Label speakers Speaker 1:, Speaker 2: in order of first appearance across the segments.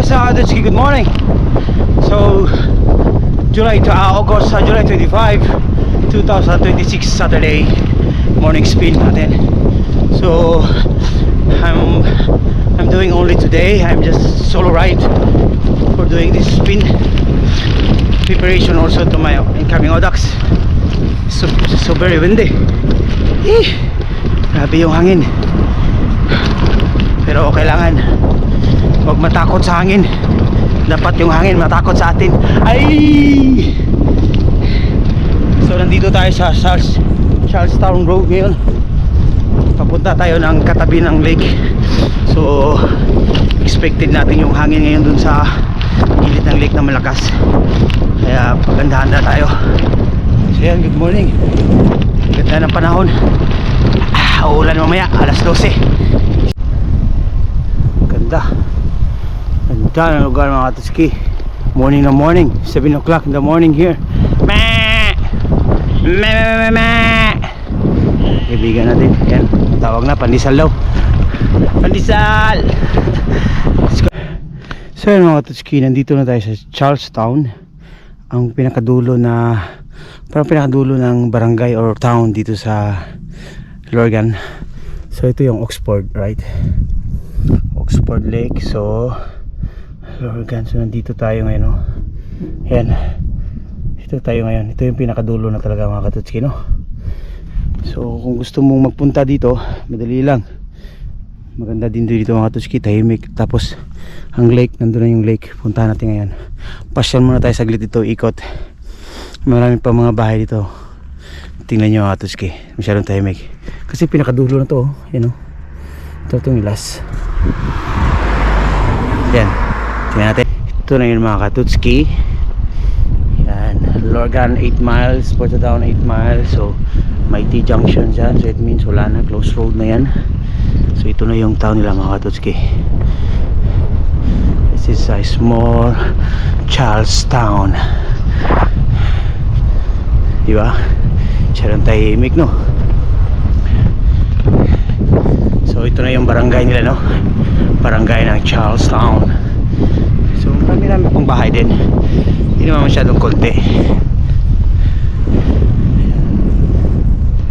Speaker 1: guys, good morning. So July 25, 2026 Saturday morning spin natin. So I'm doing only today. I'm just solo ride for doing this spin preparation also to my incoming Audax. So very windy. Grabe yung hangin. Pero kailangan huwag matakot sa hangin. Dapat yung hangin matakot sa atin. Ay! So nandito tayo sa Charlestown Road ngayon. Papunta tayo ng katabi ng lake. So expected natin yung hangin ngayon dun sa gilid ng lake na malakas. Kaya pagandahan na tayo. So yan, good morning. Ganda ng panahon. Uulan mamaya, alas 12. Ganda ng lugar mga katuski. Morning na morning, 7 o'clock in the morning here. Kaibigan natin, yan, tawag na, pandesal daw. Pandesal. So yan mga katuski, nandito na tayo sa Charlestown. Ang pinakadulo ng barangay or town dito sa Lorgan. So ito yung Oxford, right? Oxford Lake. So Lorgan, so nandito tayo ngayon, no? Ayan, ito tayo ngayon. Ito yung pinakadulo na talaga mga katutski, no? So kung gusto mong magpunta dito, madali lang. Maganda din dito mga katutski, tahimik. Tapos ang lake, nandun na yung lake. Puntahan natin ngayon. Pasyal muna tayo saglit dito, ikot. Marami pa mga bahay dito. Tingnan nyo mga katutski, masyadong tahimik. Kasi pinakadulo na to, yan, no? Ito itong ilas. Yan, tingnan natin. Ito na yun mga katutski. Yan, Lorgan 8 miles, Portadown 8 miles. So may T-junction dyan. So it means wala na, close road na yan. So ito na yung town nila mga katutski. This is a small Charlestown. Diba? Masyadong tahimik, no? So ito na yung barangay nila, no? Barangay ng Charlestown. So marami pong bahay din. Hindi naman masyadong konti.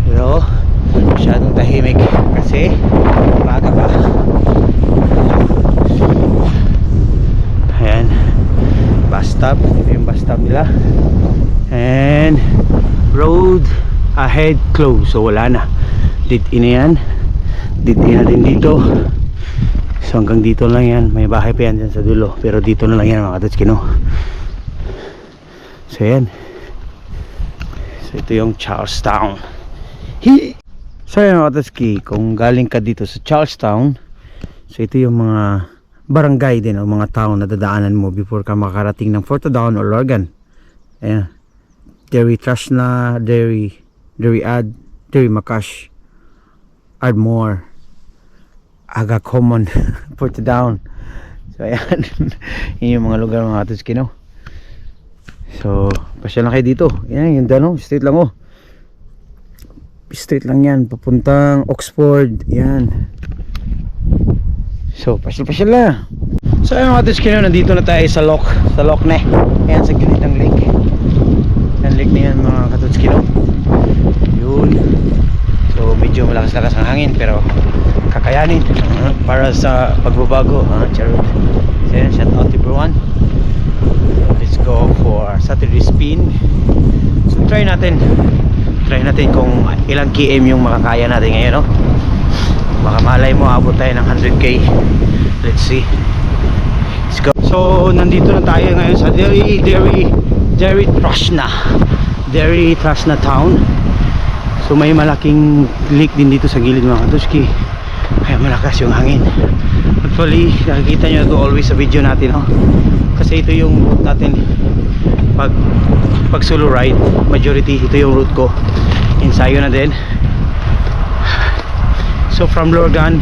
Speaker 1: Pero masyadong tahimik kasi maaga pa. Ayan, bus stop. Ito yung bus stop nila. And road ahead close. So wala na. Dito na yan. Dito na din dito. So hanggang dito lang yan. May bahay pa yan dyan sa dulo. Pero dito na lang yan mga katutski, no? So yan. So ito yung Charlestown. So yan mga katutski, kung galing ka dito sa Charlestown, so ito yung mga barangay din o mga town na dadaanan mo before ka makarating ng Portadown or Lorgan. Ayan. Derry Trashna, Derry Ad, Derry Makash, Ardmore, Aga Common, Portadown. So ayan. Yun yung mga lugar mga katutski, no? So pasyal na kayo dito. Yan yung dano, straight lang, oh. Straight lang yan, papuntang Oxford. Yan. So pasyal na. So ayan mga katutski, nandito na tayo sa Loch Ness. Ayan sa gilid ng lake. Ang lake na yan mga katutski, no? Yun. So medyo malakas-lakas ang hangin pero kakayanin para sa pagbabago, charot. So yan, shout out everyone. Let's go for Saturday spin. So try natin kung ilang km yung makakaya natin ngayon, no? Baka malay mo abot tayo ng 100k. Let's see. Let's go. So nandito na tayo ngayon sa Derry Trashna town. So may malaking lake din dito sa gilid mga katutski. Kaya malakas yung hangin. Actually nakikita nyo ito always sa video natin, no? Kasi ito yung route natin pag solo ride. Majority ito yung route ko. Ensayo na din. So from Lorgan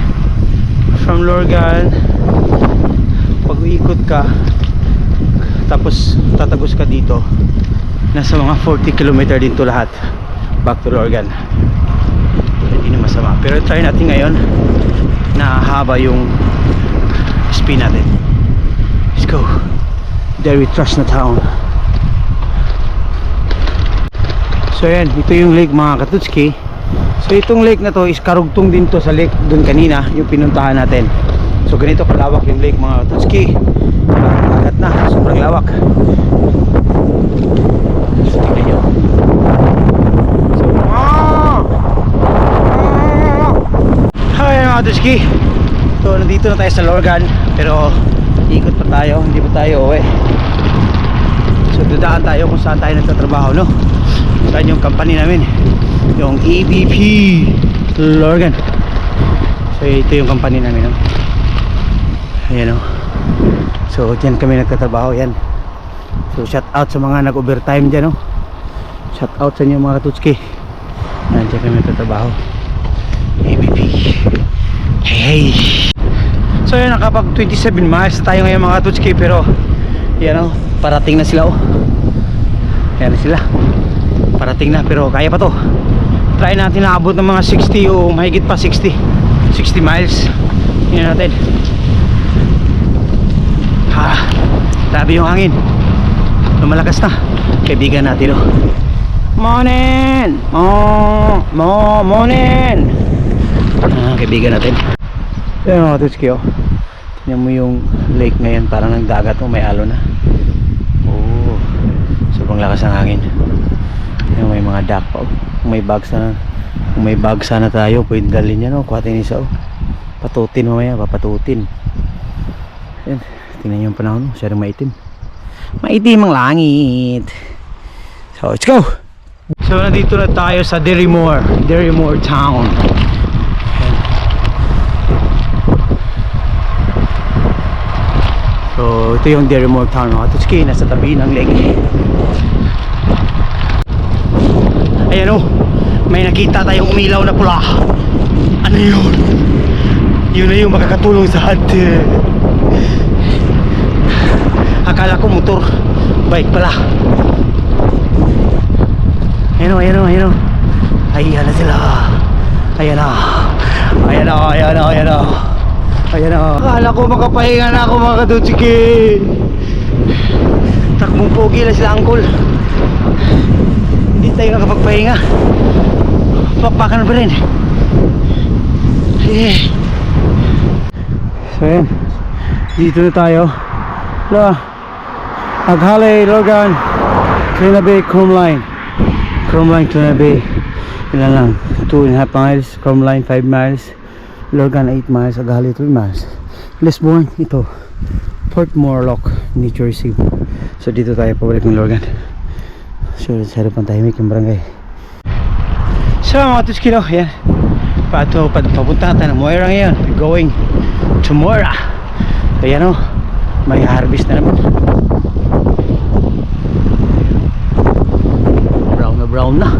Speaker 1: pag uikot ka tapos tatagos ka dito, nasa mga 40 km din to lahat back to Lorgan. Hindi na masama, pero try natin ngayon na haba yung spin natin. Let's go. There we trust na town. So yan, ito yung lake mga Katutski. So itong lake na to is karugtong din to sa lake dun kanina, yung pinuntahan natin. So ganito kalawak yung lake mga Katutski. Agat na, sobrang lawak. So tingnan nyo. So hi mga Katutski. So nandito na tayo sa Lorgan, pero ikot pa tayo, hindi pa tayo uwi. So dadaan tayo kung saan tayo nagtatrabaho, no? Saan yung company namin, yung EBP Lorgan. So ito yung company namin, no? Ayan, no? So dyan kami nagtatrabaho, yan. So shout out sa mga nag-overtime dyan, no? Shout out sa inyo mga Katutski. Yan, dyan kami nagtatrabaho, EBP. Hey hey. So yun, nakapag 27 miles tayo ngayon mga Katutski, pero yan, no? Parating na sila, oh. Yan na sila, parating na, pero kaya pa to. Try natin na abot ng mga 60 o mahigit pa 60 miles. Tingnan natin. Grabe yung hangin, lumalakas na. Kaibigan natin, oh. Morning! Morning! Kaibigan natin. Yan mga Katutski, oh. Tingnan mo yung lake ngayon, parang ng dagat, oh, may alo na. Oh, sobrang lakas ng hangin. May mga duck pa, oh. Kung may bag sana tayo, pwede dalhin yan, oh. Kuhatin isa, oh. Patutin mamaya, papatutin. Yan, tingnan yung panahon, oh. Masyadong maitim. Maitim ang langit. So let's go. So nandito na tayo sa Derrymore town. Yan. So ito yung Derrymore town, mga Katutski, nasa tabi ng lake. Ayan, oh, may nakita tayong umilaw na pula. Ano yun? Yun na yung makakatulong sa atin. Akala ko motor, bike pala. Ayan, oh, ayan, oh, ayan, oh. Ayan na sila. Ayan na. Ayan na, ayan na, ayan na. Ayan na. Akala ko makapahinga na ako mga Katutski. Takbong pogi na sila, uncle. Hindi tayo nakapagpahinga. Pakpakan pa rin. So yan, dito na tayo. Aghalay, Lorgan, Tuna Bay, Chrome Line, Tuna Bay. Ilan lang, 2.5 miles. Chrome Line 5 miles. Lorgan 8 miles. Aghalay 3 miles. Lisbon, ito Port Morelock, New Jersey. So dito tayo pabalik ng Lorgan. So sa harapan tayo may barangay. So mga Katutski, yan, papunta tayo ng Moira ngayon. We're going to Moira. So yan, oh, may harvest na naman. Brown na.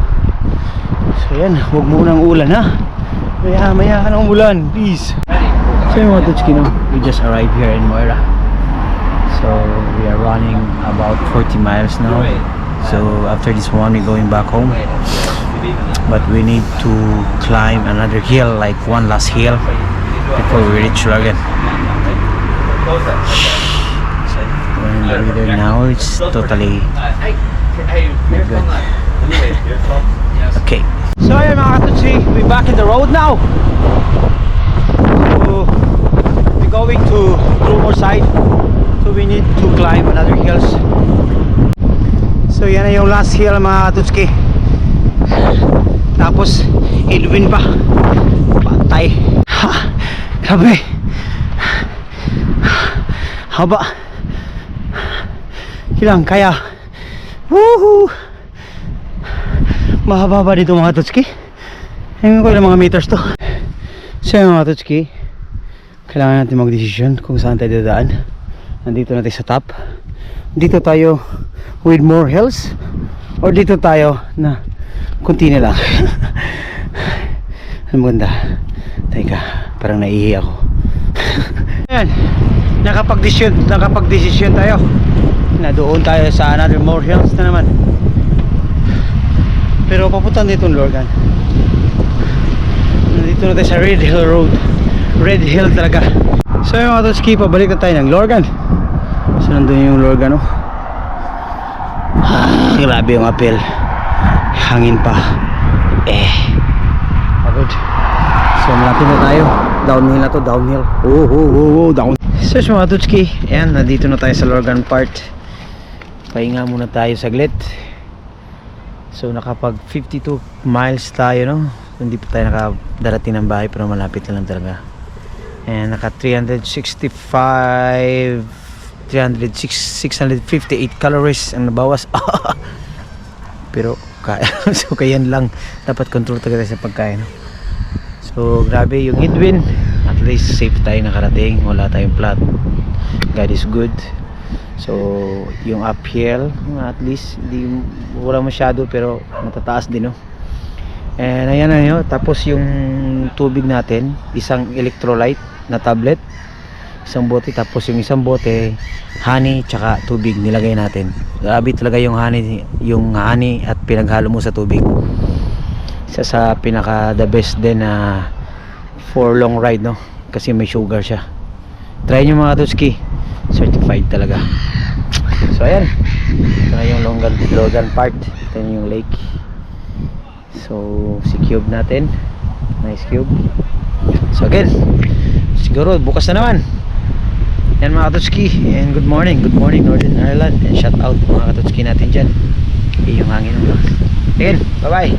Speaker 1: So yan, huwag munang ulan, ha. Maya ka ng ulan, please. So yung mga Katutski, we just arrived here in Moira. So we are running about 40 miles now. So after this one we're going back home, but we need to climb another hill, like one last hill before we reach Lorgan. When we're there now, it's totally not good. Okay, so yeah mga Katutski, we're back in the road now. So we're going to Drumore side, so we need to climb another hills. So yan na yung last hill mga Katutski. Tapos Edwin pa, patay. Ha, grabe, haba. Ilang kaya. Woohoo, mahaba ba dito mga Katutski? Hingin ko ilang mga meters to. So yung mga Katutski, kailangan natin mag-desisyon kung saan tayo dadaan. Nandito natin sa top. Dito tayo with more hills, or dito tayo na kunti na lang. Ano maganda? Teka, parang naihi ako. Ayan, nakapag-desisyon tayo na doon tayo sa another more hills na naman. Pero papunta dito ng Lorgan. Nandito na tayo sa Red Hill Road. Red Hill talaga. So yung mga Katutski, pabalik na tayo ng Lorgan. So nandun yung Lorgan, oh. Grabe yung apel. Hangin pa. Pagod. So malapit na tayo. Downhill na to, downhill. Down. So mga tutski, ayan, nandito na tayo sa Lorgan part. Pahinga muna tayo saglit. So nakapag 52 miles tayo, no? Hindi pa tayo nakadarating ng bahay, pero malapit na lang talaga. And naka 658 calories ang nabawas. Pero kaya. So kayan lang, dapat control talaga sa pagkain, no? So grabe yung headwind. At least safe tayo nakarating, wala tayong flat. God is good. So yung uphill, at least wala masyado, pero matataas din, no? And ayan na yun. Tapos yung tubig natin, isang electrolyte na tablet, isang bote. Tapos yung isang bote, honey tsaka tubig nilagay natin. Grabe talaga yung honey at pinaghalo mo sa tubig. Isa sa pinaka the best din na for long ride, no? Kasi may sugar siya. Try nyo mga tutski, certified talaga. So ayan, ito na yung Lorgan part. Ito na yung lake. So si cube natin, nice cube. So again, siguro bukas na naman. Yan mga katutski, and good morning Northern Ireland, and shout out mga katutski natin dyan. Yung hangin mo. Again, bye bye.